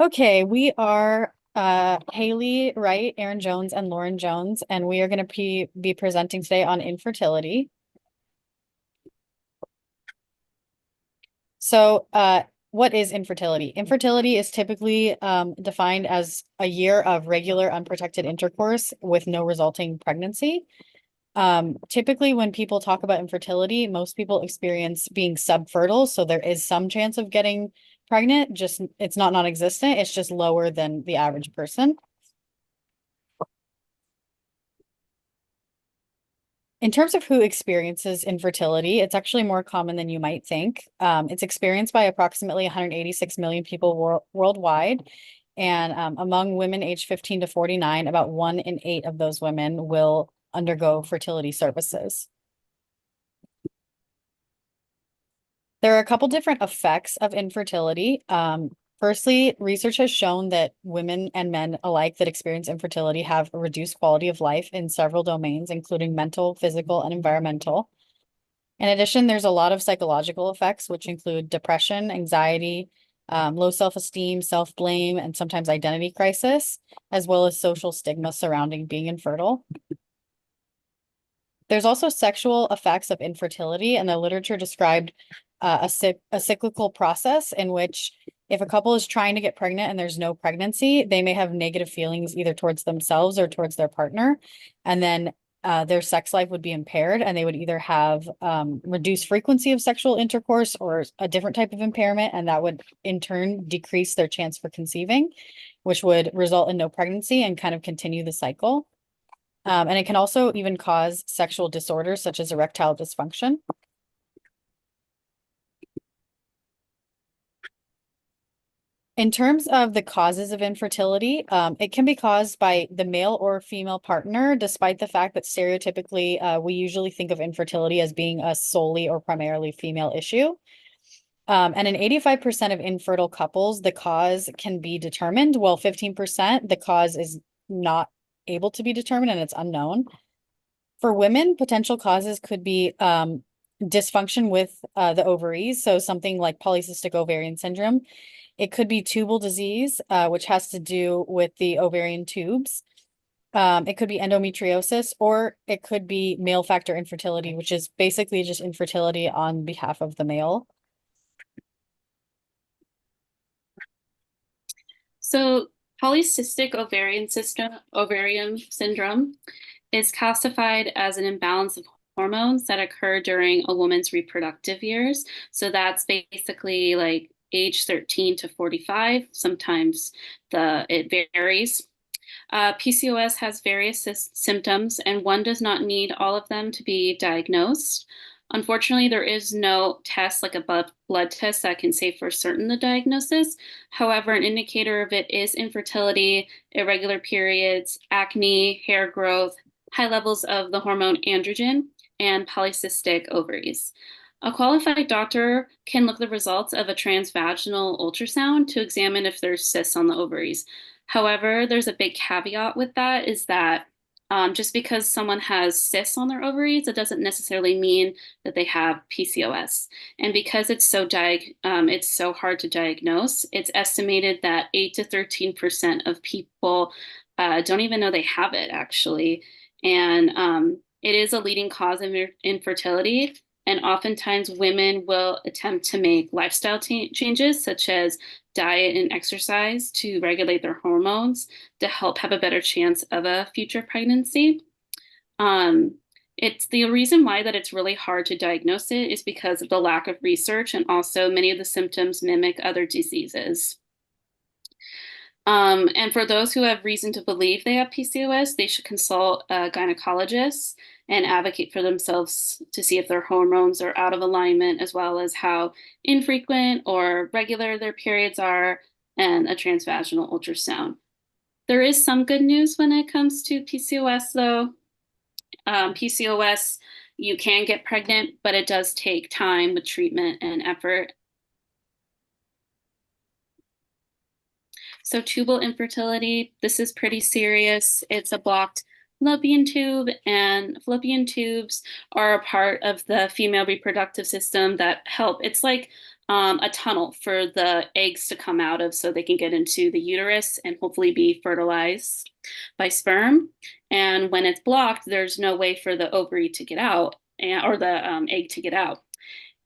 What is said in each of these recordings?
Okay, we are Haley Wright, Aaron Jones, and Lauren Jones, and we are going to be presenting today on infertility. So, what is infertility? Infertility is typically defined as a year of regular unprotected intercourse with no resulting pregnancy. Typically, when people talk about infertility, most people experience being subfertile, so there is some chance of getting pregnant, just it's not non-existent, it's just lower than the average person. In terms of who experiences infertility, it's actually more common than you might think. It's experienced by approximately 186 million people worldwide. And among women aged 15 to 49, about 1 in 8 of those women will undergo fertility services. There are a couple different effects of infertility. Firstly, research has shown that women and men alike that experience infertility have a reduced quality of life in several domains, including mental, physical, and environmental. In addition, there's a lot of psychological effects, which include depression, anxiety, low self-esteem, self-blame, and sometimes identity crisis, as well as social stigma surrounding being infertile. There's also sexual effects of infertility, and the literature described a cyclical process in which if a couple is trying to get pregnant and there's no pregnancy, they may have negative feelings either towards themselves or towards their partner. And then their sex life would be impaired, and they would either have reduced frequency of sexual intercourse or a different type of impairment, and that would in turn decrease their chance for conceiving, which would result in no pregnancy and kind of continue the cycle. And it can also even cause sexual disorders such as erectile dysfunction. In terms of the causes of infertility, it can be caused by the male or female partner, despite the fact that stereotypically we usually think of infertility as being a solely or primarily female issue. And in 85% of infertile couples, the cause can be determined, while 15%, the cause is not able to be determined and it's unknown. For women, potential causes could be dysfunction with the ovaries, so something like polycystic ovarian syndrome. It could be tubal disease, which has to do with the ovarian tubes. It could be endometriosis, or it could be male factor infertility, which is basically just infertility on behalf of the male. So polycystic ovarian syndrome is classified as an imbalance of hormones that occur during a woman's reproductive years. So that's basically like age 13 to 45. Sometimes it varies. PCOS has various symptoms, and one does not need all of them to be diagnosed. Unfortunately, there is no test like a blood test that can say for certain the diagnosis. However, an indicator of it is infertility, irregular periods, acne, hair growth, high levels of the hormone androgen, and polycystic ovaries. A qualified doctor can look at the results of a transvaginal ultrasound to examine if there's cysts on the ovaries. However, there's a big caveat with that is that just because someone has cysts on their ovaries, it doesn't necessarily mean that they have PCOS. And because it's so hard to diagnose, it's estimated that 8 to 13% of people don't even know they have it actually. And it is a leading cause of infertility. And oftentimes, women will attempt to make lifestyle changes, such as diet and exercise, to regulate their hormones to help have a better chance of a future pregnancy. Um, it's the reason why that it's really hard to diagnose it is because of the lack of research, and also many of the symptoms mimic other diseases. And for those who have reason to believe they have PCOS, they should consult a gynecologist and advocate for themselves to see if their hormones are out of alignment, as well as how infrequent or regular their periods are, and a transvaginal ultrasound. There is some good news when it comes to PCOS, though. PCOS, you can get pregnant, but it does take time with treatment and effort. So tubal infertility, this is pretty serious. It's a blocked fallopian tube, and fallopian tubes are a part of the female reproductive system that help. It's like a tunnel for the eggs to come out of so they can get into the uterus and hopefully be fertilized by sperm. And when it's blocked, there's no way for the ovary to get out or the egg to get out.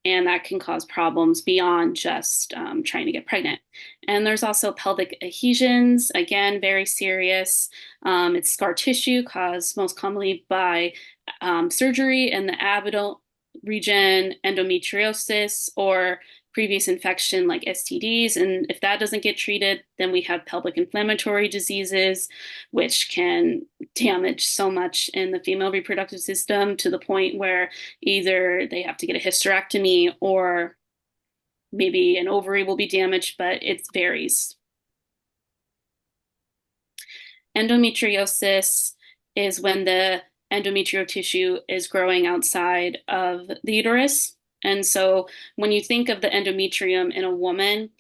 And that can cause problems beyond just trying to get pregnant. And there's also pelvic adhesions, again, very serious. It's scar tissue caused most commonly by surgery in the abdominal region, endometriosis, or previous infection like STDs. And if that doesn't get treated, then we have pelvic inflammatory diseases, which can damage so much in the female reproductive system to the point where either they have to get a hysterectomy or maybe an ovary will be damaged, but it varies. Endometriosis is when the endometrial tissue is growing outside of the uterus. And so when you think of the endometrium in a woman,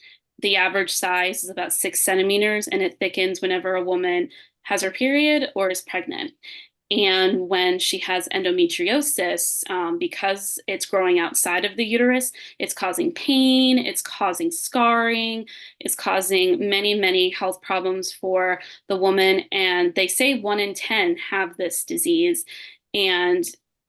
the average size is about 6 centimeters, and it thickens whenever a woman has her period or is pregnant. And when she has endometriosis, because it's growing outside of the uterus, it's causing pain, it's causing scarring, it's causing many, many health problems for the woman. And they say 1 in 10 have this disease. And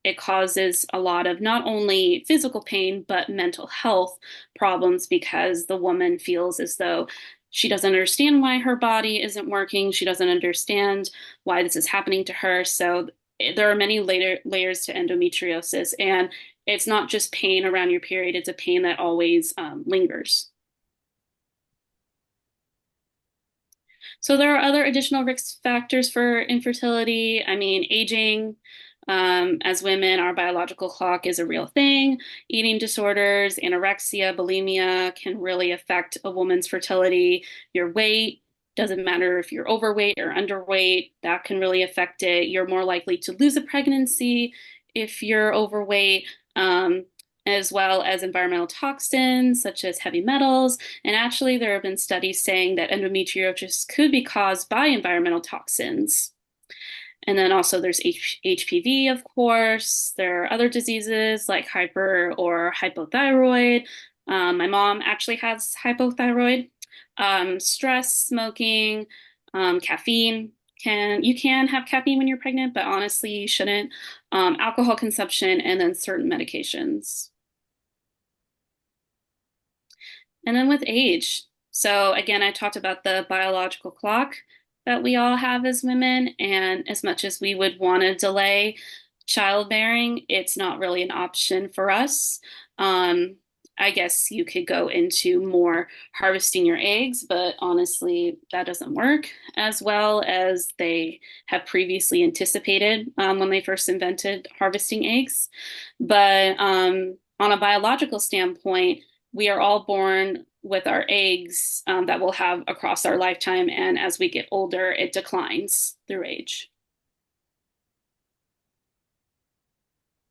it causes a lot of not only physical pain, but mental health problems because the woman feels as though she doesn't understand why her body isn't working. She doesn't understand why this is happening to her. So there are many layers to endometriosis, and it's not just pain around your period, it's a pain that always lingers. So there are other additional risk factors for infertility. I mean, aging. As women, our biological clock is a real thing. Eating disorders, anorexia, bulimia can really affect a woman's fertility. Your weight, doesn't matter if you're overweight or underweight, that can really affect it. You're more likely to lose a pregnancy if you're overweight. As well as environmental toxins such as heavy metals. And actually, there have been studies saying that endometriosis could be caused by environmental toxins. And then also there's HPV, of course. There are other diseases like hyper or hypothyroid. My mom actually has hypothyroid. Stress, smoking, caffeine. You can have caffeine when you're pregnant, but honestly, you shouldn't. Alcohol consumption, and then certain medications. And then with age. So again, I talked about the biological clock that we all have as women. And as much as we would want to delay childbearing, it's not really an option for us. I guess you could go into more harvesting your eggs, but honestly, that doesn't work as well as they have previously anticipated when they first invented harvesting eggs. But on a biological standpoint, we are all born with our eggs that we'll have across our lifetime. And as we get older, it declines through age.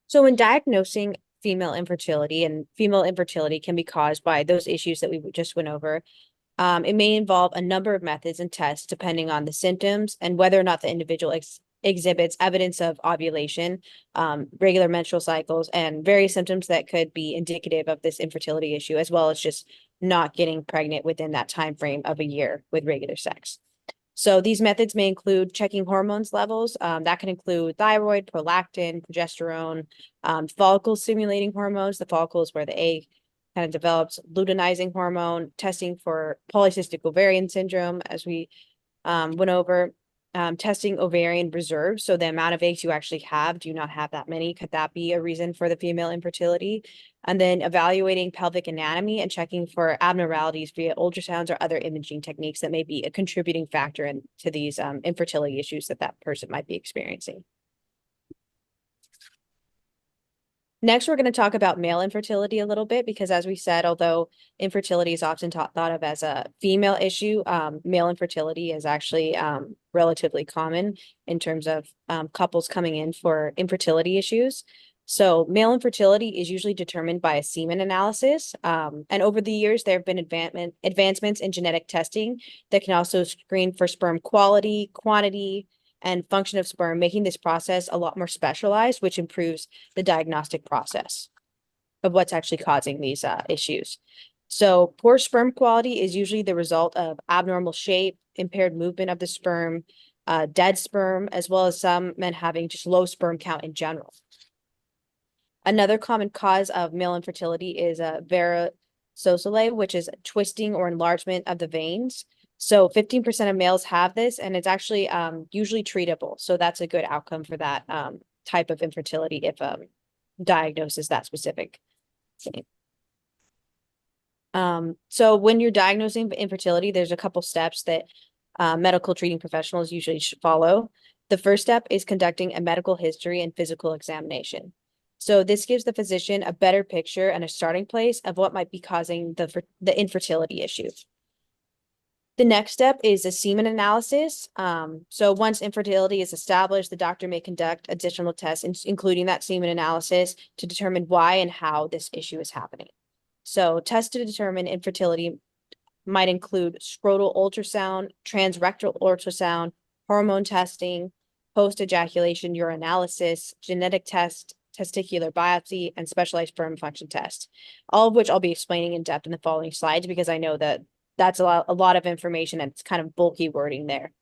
So when diagnosing female infertility, and female infertility can be caused by those issues that we just went over, it may involve a number of methods and tests depending on the symptoms and whether or not the individual exhibits evidence of ovulation, regular menstrual cycles, and various symptoms that could be indicative of this infertility issue, as well as just not getting pregnant within that time frame of a year with regular sex. So these methods may include checking hormones levels. That can include thyroid, prolactin, progesterone, follicle stimulating hormones. The follicle is where the egg kind of develops. Luteinizing hormone, testing for polycystic ovarian syndrome, as we went over. Testing ovarian reserves. So the amount of eggs you actually have, do you not have that many? Could that be a reason for the female infertility? And then evaluating pelvic anatomy and checking for abnormalities via ultrasounds or other imaging techniques that may be a contributing factor to these infertility issues that that person might be experiencing. Next, we're going to talk about male infertility a little bit because, as we said, although infertility is often thought of as a female issue, male infertility is actually relatively common in terms of couples coming in for infertility issues. So male infertility is usually determined by a semen analysis. And over the years, there have been advancements in genetic testing that can also screen for sperm quality, quantity, and function of sperm, making this process a lot more specialized, which improves the diagnostic process. of what's actually causing these issues. So poor sperm quality is usually the result of abnormal shape, impaired movement of the sperm, dead sperm, as well as some men having just low sperm count in general. Another common cause of male infertility is varicocele, which is twisting or enlargement of the veins. So 15% of males have this, and it's actually usually treatable. So that's a good outcome for that type of infertility if diagnosis that specific thing. So when you're diagnosing infertility, there's a couple steps that medical treating professionals usually should follow. The first step is conducting a medical history and physical examination. So this gives the physician a better picture and a starting place of what might be causing the infertility issue. The next step is a semen analysis. So once infertility is established, the doctor may conduct additional tests, including that semen analysis, to determine why and how this issue is happening. So tests to determine infertility might include scrotal ultrasound, transrectal ultrasound, hormone testing, post-ejaculation urinalysis, genetic test, testicular biopsy, and specialized sperm function test, all of which I'll be explaining in depth in the following slides because I know that that's a lot of information and it's kind of bulky wording there.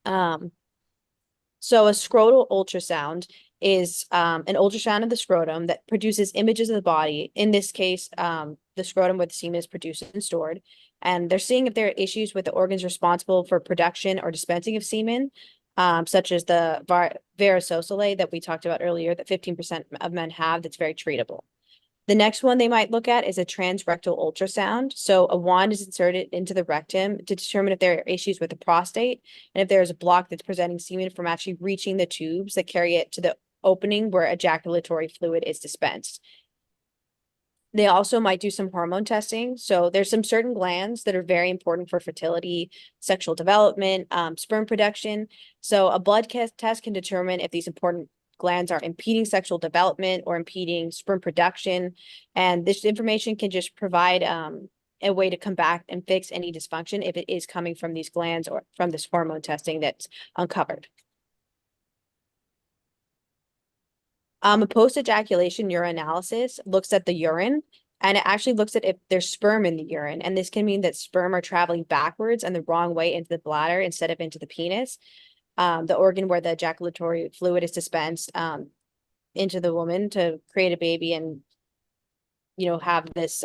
So a scrotal ultrasound is an ultrasound of the scrotum that produces images of the body. In this case, the scrotum where the semen is produced and stored. And they're seeing if there are issues with the organs responsible for production or dispensing of semen, such as the varicocele that we talked about earlier, that 15% of men have that's very treatable. The next one they might look at is a transrectal ultrasound. So a wand is inserted into the rectum to determine if there are issues with the prostate and if there is a block that's preventing semen from actually reaching the tubes that carry it to the opening where ejaculatory fluid is dispensed. They also might do some hormone testing. So there's some certain glands that are very important for fertility, sexual development, sperm production. So a blood test can determine if these important glands are impeding sexual development or impeding sperm production. And this information can just provide a way to combat and fix any dysfunction if it is coming from these glands or from this hormone testing that's uncovered. A post-ejaculation urinalysis looks at the urine, and it actually looks at if there's sperm in the urine. And this can mean that sperm are traveling backwards and the wrong way into the bladder instead of into the penis, the organ where the ejaculatory fluid is dispensed into the woman to create a baby and, have this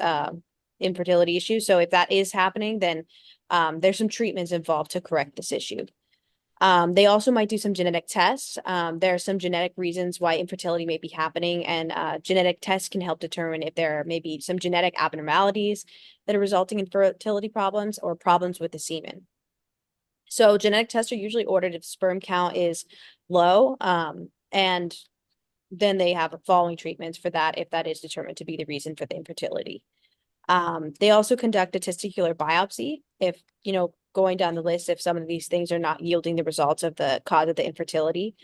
infertility issue. So if that is happening, then there's some treatments involved to correct this issue. They also might do some genetic tests. There are some genetic reasons why infertility may be happening, and genetic tests can help determine if there may be some genetic abnormalities that are resulting in fertility problems or problems with the semen. So genetic tests are usually ordered if sperm count is low, and then they have following treatments for that if that is determined to be the reason for the infertility. They also conduct a testicular biopsy if, going down the list, if some of these things are not yielding the results of the cause of the infertility.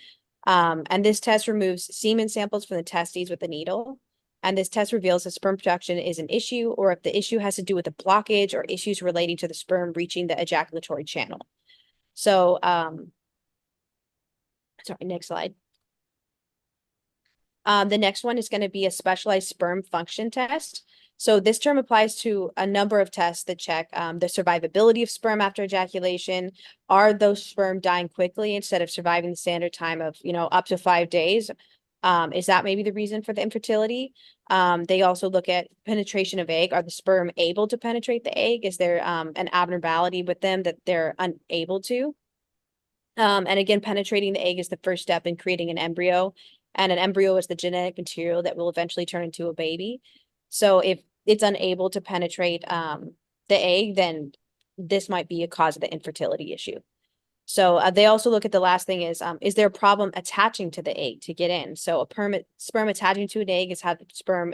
And this test removes semen samples from the testes with a needle. And this test reveals if sperm production is an issue or if the issue has to do with a blockage or issues relating to the sperm reaching the ejaculatory channel. So, sorry, next slide. The next one is going to be a specialized sperm function test. So this term applies to a number of tests that check the survivability of sperm after ejaculation. Are those sperm dying quickly instead of surviving the standard time of, up to 5 days? Is that maybe the reason for the infertility? They also look at penetration of egg. Are the sperm able to penetrate the egg? Is there an abnormality with them that they're unable to? And again, penetrating the egg is the first step in creating an embryo. And an embryo is the genetic material that will eventually turn into a baby. So if it's unable to penetrate the egg, then this might be a cause of the infertility issue. So they also look at the last thing is there a problem attaching to the egg to get in? So a sperm attaching to an egg is how the sperm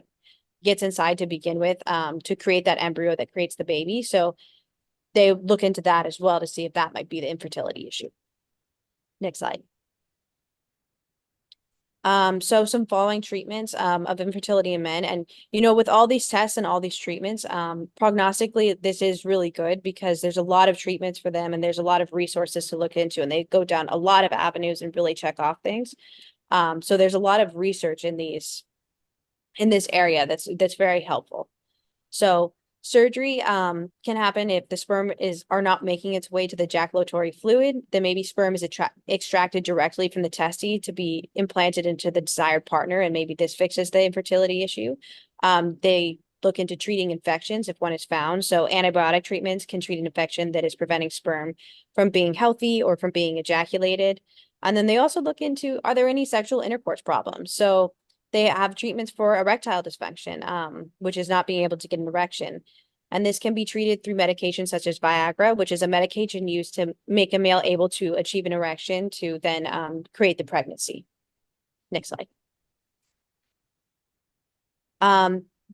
gets inside to begin with to create that embryo that creates the baby. So they look into that as well to see if that might be the infertility issue. Next slide. So some following treatments of infertility in men. And, with all these tests and all these treatments, prognostically, this is really good because there's a lot of treatments for them and there's a lot of resources to look into and they go down a lot of avenues and really check off things. So there's a lot of research in these in this area that's very helpful. So surgery can happen if the sperm are not making its way to the ejaculatory fluid. Then maybe sperm is extracted directly from the testes to be implanted into the desired partner, and maybe this fixes the infertility issue. They look into treating infections if one is found. So antibiotic treatments can treat an infection that is preventing sperm from being healthy or from being ejaculated. And then they also look into, are there any sexual intercourse problems? So they have treatments for erectile dysfunction, which is not being able to get an erection. And this can be treated through medications such as Viagra, which is a medication used to make a male able to achieve an erection to then create the pregnancy. Next slide.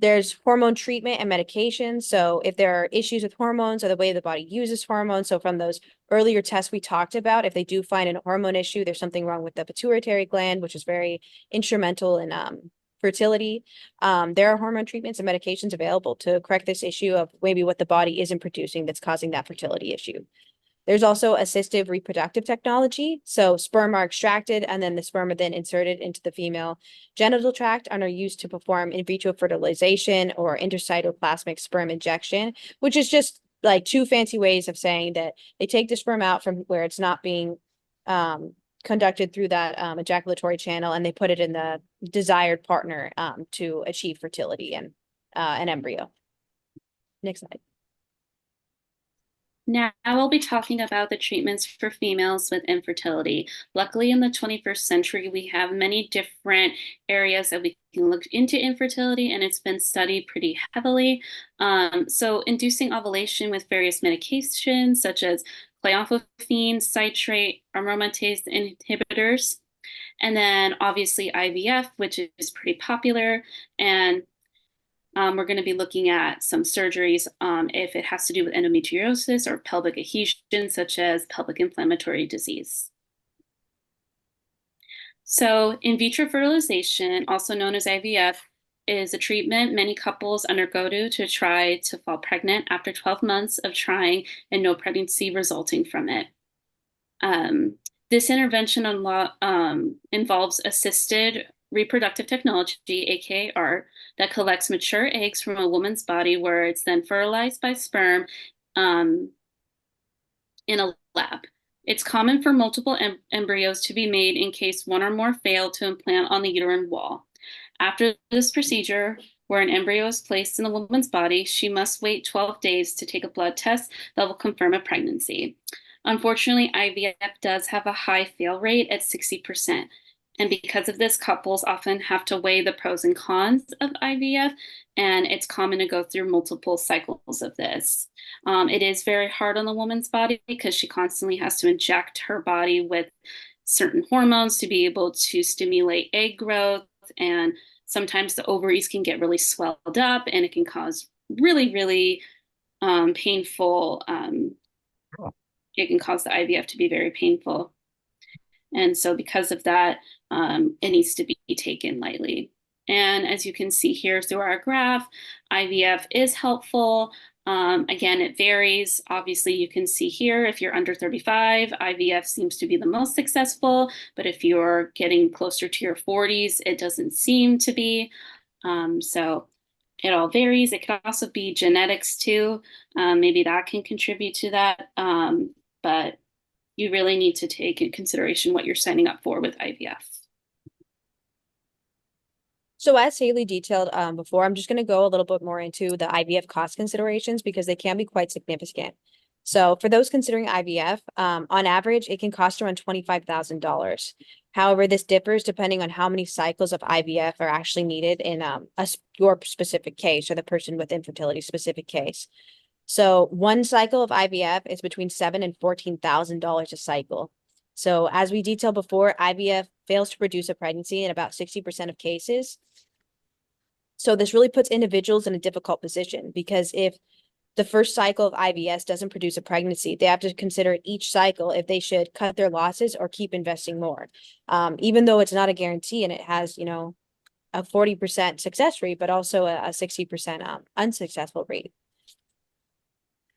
There's hormone treatment and medication. So if there are issues with hormones or the way the body uses hormones, so from those earlier tests we talked about, if they do find a hormone issue, there's something wrong with the pituitary gland, which is very instrumental in fertility. There are hormone treatments and medications available to correct this issue of maybe what the body isn't producing that's causing that fertility issue. There's also assistive reproductive technology. So sperm are extracted and then the sperm are then inserted into the female genital tract and are used to perform in vitro fertilization or intracytoplasmic sperm injection, which is just like two fancy ways of saying that they take the sperm out from where it's not being conducted through that ejaculatory channel, and they put it in the desired partner to achieve fertility and an embryo. Next slide. Now we'll be talking about the treatments for females with infertility. Luckily, in the 21st century, we have many different areas that we can look into infertility, and it's been studied pretty heavily. So inducing ovulation with various medications, such as cleophulfine, citrate, aromatase inhibitors, and then obviously IVF, which is pretty popular, and we're going to be looking at some surgeries if it has to do with endometriosis or pelvic adhesion, such as pelvic inflammatory disease. So in vitro fertilization, also known as IVF, is a treatment many couples undergo to try to fall pregnant after 12 months of trying and no pregnancy resulting from it. This intervention involves assisted reproductive technology, aka ART, that collects mature eggs from a woman's body where it's then fertilized by sperm in a lab. It's common for multiple embryos to be made in case one or more fail to implant on the uterine wall. After this procedure, where an embryo is placed in the woman's body, she must wait 12 days to take a blood test that will confirm a pregnancy. Unfortunately, IVF does have a high fail rate at 60%. And because of this, couples often have to weigh the pros and cons of IVF, and it's common to go through multiple cycles of this. It is very hard on the woman's body because she constantly has to inject her body with certain hormones to be able to stimulate egg growth, and sometimes the ovaries can get really swelled up, and it can cause really, really painful. It can cause the IVF to be very painful. And so because of that, it needs to be taken lightly. And as you can see here through our graph, IVF is helpful. Again, it varies. Obviously, you can see here, if you're under 35, IVF seems to be the most successful. But if you're getting closer to your 40s, it doesn't seem to be. So it all varies. It could also be genetics too. Maybe that can contribute to that. But you really need to take in consideration what you're signing up for with IVF. So as Haley detailed before, I'm just going to go a little bit more into the IVF cost considerations because they can be quite significant. So for those considering IVF, on average, it can cost around $25,000. However, this differs depending on how many cycles of IVF are actually needed in your specific case or the person with infertility specific case. So one cycle of IVF is between $7,000 and $14,000 a cycle. So as we detailed before, IVF fails to produce a pregnancy in about 60% of cases. So this really puts individuals in a difficult position because if the first cycle of IVF doesn't produce a pregnancy, they have to consider each cycle if they should cut their losses or keep investing more. Even though it's not a guarantee and it has, a 40% success rate, but also a 60% unsuccessful rate.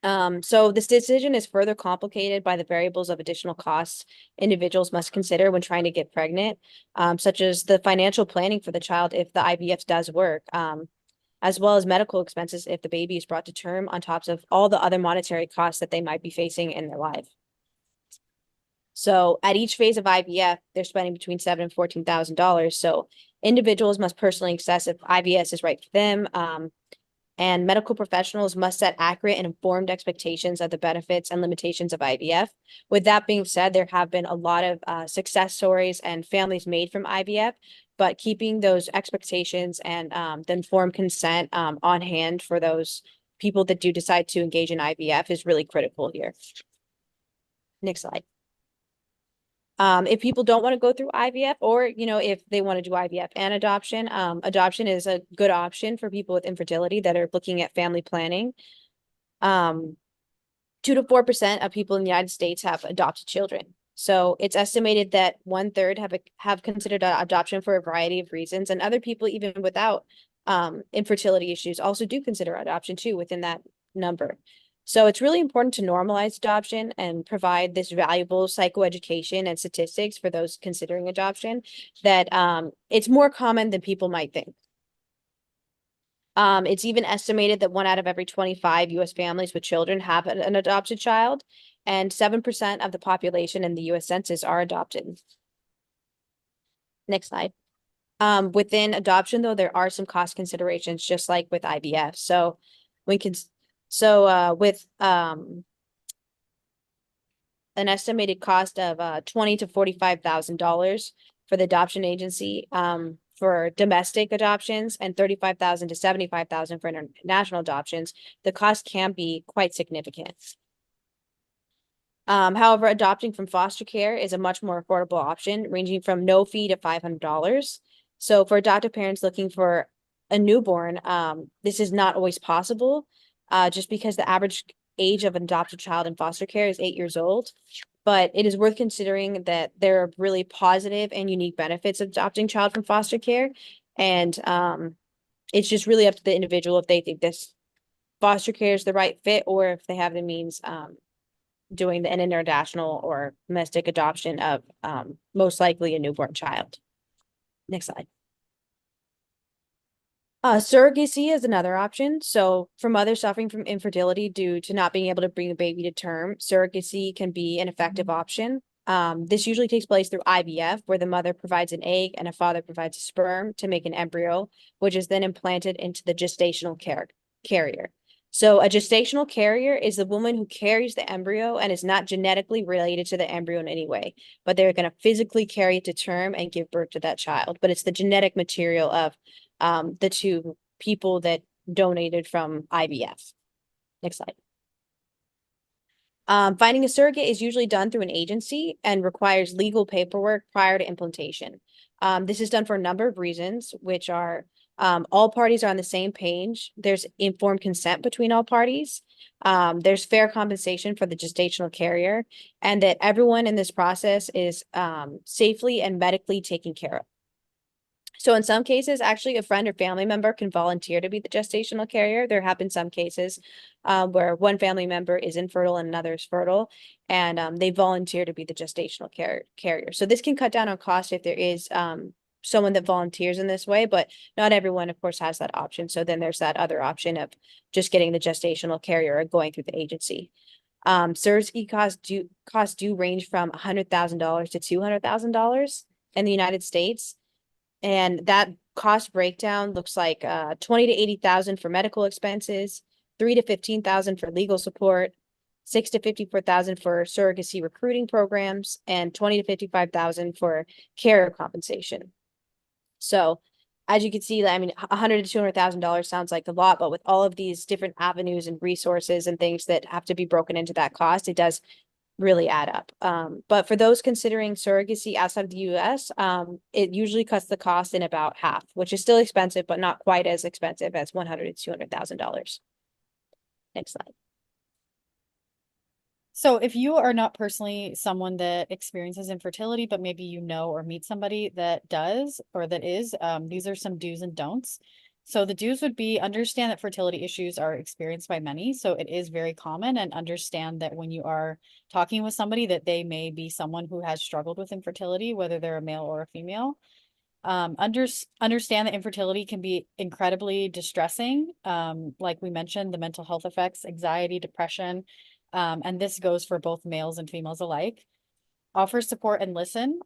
So this decision is further complicated by the variables of additional costs individuals must consider when trying to get pregnant, such as the financial planning for the child if the IVF does work, as well as medical expenses if the baby is brought to term, on top of all the other monetary costs that they might be facing in their life. So at each phase of IVF, they're spending between $7,000 and $14,000. So individuals must personally assess if IVF is right for them. And medical professionals must set accurate and informed expectations of the benefits and limitations of IVF. With that being said, there have been a lot of success stories and families made from IVF, but keeping those expectations and the informed consent on hand for those people that do decide to engage in IVF is really critical here. Next slide. If people don't want to go through IVF, or, if they want to do IVF and adoption, adoption is a good option for people with infertility that are looking at family planning. 2 to 4% of people in the United States have adopted children. So it's estimated that 1/3 have considered adoption for a variety of reasons, and other people, even without infertility issues, also do consider adoption too within that number. So it's really important to normalize adoption and provide this valuable psychoeducation and statistics for those considering adoption, that it's more common than people might think. It's even estimated that 1 out of every 25 US families with children have an adopted child, and 7% of the population in the US Census are adopted. Next slide. Within adoption, though, there are some cost considerations, just like with IVF. So we can, with an estimated cost of $20,000 to $45,000 for the adoption agency, for domestic adoptions, and $35,000 to $75,000 for international adoptions, the cost can be quite significant. However, adopting from foster care is a much more affordable option, ranging from no fee to $500. So for adoptive parents looking for a newborn, this is not always possible, just because the average age of an adopted child in foster care is 8 years old. But it is worth considering that there are really positive and unique benefits of adopting child from foster care. And it's just really up to the individual if they think this foster care is the right fit, or if they have the means doing an international or domestic adoption of most likely a newborn child. Next slide. Surrogacy is another option. So for mothers suffering from infertility due to not being able to bring a baby to term, surrogacy can be an effective option. This usually takes place through IVF, where the mother provides an egg and a father provides a sperm to make an embryo, which is then implanted into the gestational carrier. So a gestational carrier is the woman who carries the embryo and is not genetically related to the embryo in any way, but they're going to physically carry it to term and give birth to that child. But it's the genetic material of the two people that donated from IVF. Next slide. Finding a surrogate is usually done through an agency and requires legal paperwork prior to implantation. This is done for a number of reasons, which are all parties are on the same page. There's informed consent between all parties. There's fair compensation for the gestational carrier, and that everyone in this process is safely and medically taken care of. So in some cases, actually, a friend or family member can volunteer to be the gestational carrier. There have been some cases where one family member is infertile and another is fertile, and they volunteer to be the gestational carrier. So this can cut down on cost if there is someone that volunteers in this way, but not everyone, of course, has that option. So then there's that other option of just getting the gestational carrier or going through the agency. Surrogacy costs do range from $100,000 to $200,000 in the United States. And that cost breakdown looks like 20 to 80,000 for medical expenses, 3 to 15,000 for legal support, 6 to 54,000 for surrogacy recruiting programs, and 20 to 55,000 for carrier compensation. So as you can see, I mean, $100,000 to $200,000 sounds like a lot, but with all of these different avenues and resources and things that have to be broken into that cost, it does really add up. But for those considering surrogacy outside of the US, it usually cuts the cost in about half, which is still expensive, but not quite as expensive as $100,000 to $200,000. Next slide. So if you are not personally someone that experiences infertility, but maybe you know or meet somebody that does or that is, these are some do's and don'ts. So the do's would be understand that fertility issues are experienced by many. So it is very common, and understand that when you are talking with somebody that they may be someone who has struggled with infertility, whether they're a male or a female. Understand that infertility can be incredibly distressing. Like we mentioned, the mental health effects, anxiety, depression, and this goes for both males and females alike. Offer support and listen.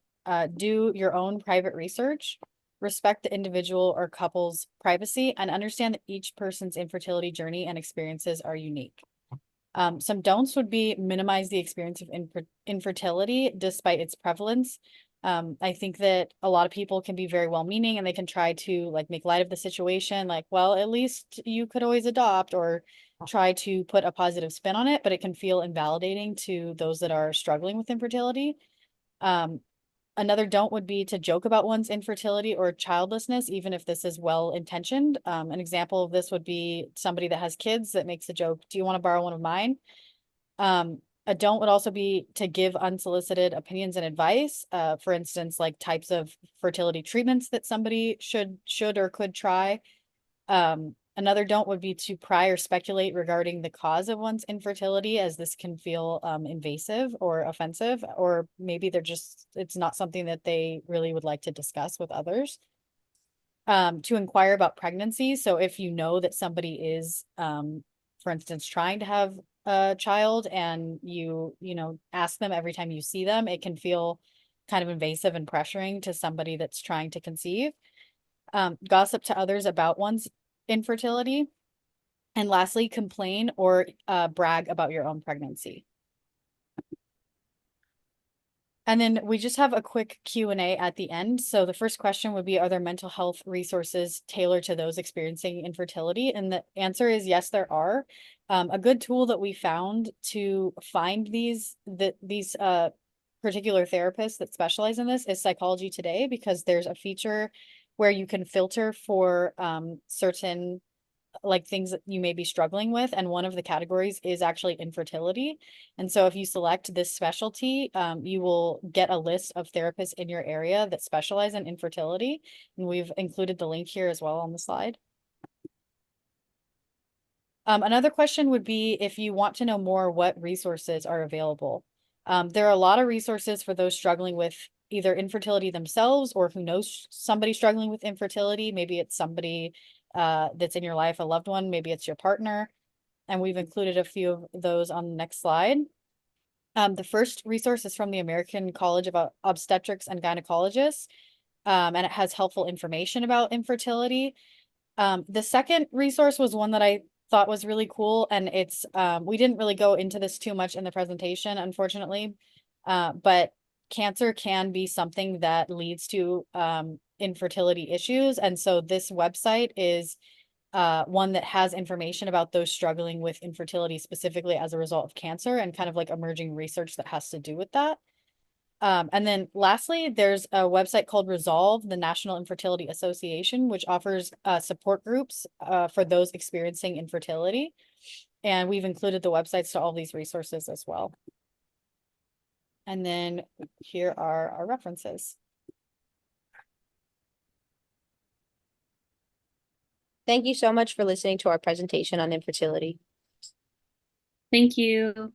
Do your own private research. Respect the individual or couple's privacy, and understand that each person's infertility journey and experiences are unique. Some don'ts would be minimize the experience of infertility despite its prevalence. I think that a lot of people can be very well-meaning, and they can try to like make light of the situation, like, well, at least you could always adopt, or try to put a positive spin on it, but it can feel invalidating to those that are struggling with infertility. Um, Another don't would be to joke about one's infertility or childlessness, even if this is well intentioned. An example of this would be somebody that has kids that makes a joke, do you want to borrow one of mine? A don't would also be to give unsolicited opinions and advice. For instance, like types of fertility treatments that somebody should or could try. Another don't would be to pry or speculate regarding the cause of one's infertility, as this can feel invasive or offensive, or maybe it's not something that they really would like to discuss with others. To inquire about pregnancy. So if you know that somebody is, for instance, trying to have a child, and you ask them every time you see them, it can feel kind of invasive and pressuring to somebody that's trying to conceive. Gossip to others about one's infertility. And lastly, complain or brag about your own pregnancy. And then we just have a quick Q&A at the end. So the first question would be, are there mental health resources tailored to those experiencing infertility? And the answer is yes, there are. A good tool that we found to find these particular therapists that specialize in this is Psychology Today, because there's a feature where you can filter for certain like things that you may be struggling with, and one of the categories is actually infertility. And so if you select this specialty, you will get a list of therapists in your area that specialize in infertility, and we've included the link here as well on the slide. Another question would be, if you want to know more, what resources are available. There are a lot of resources for those struggling with either infertility themselves, or who knows somebody struggling with infertility. Maybe it's somebody that's in your life, a loved one, maybe it's your partner. And we've included a few of those on the next slide. The first resource is from the American College of Obstetrics and Gynecologists, and it has helpful information about infertility. The second resource was one that I thought was really cool, and it's we didn't really go into this too much in the presentation, unfortunately, but cancer can be something that leads to infertility issues. And so this website is one that has information about those struggling with infertility specifically as a result of cancer, and kind of like emerging research that has to do with that. And then lastly, there's a website called Resolve, the National Infertility Association, which offers support groups for those experiencing infertility. And we've included the websites to all these resources as well. And then here are our references. Thank you so much for listening to our presentation on infertility. Thank you.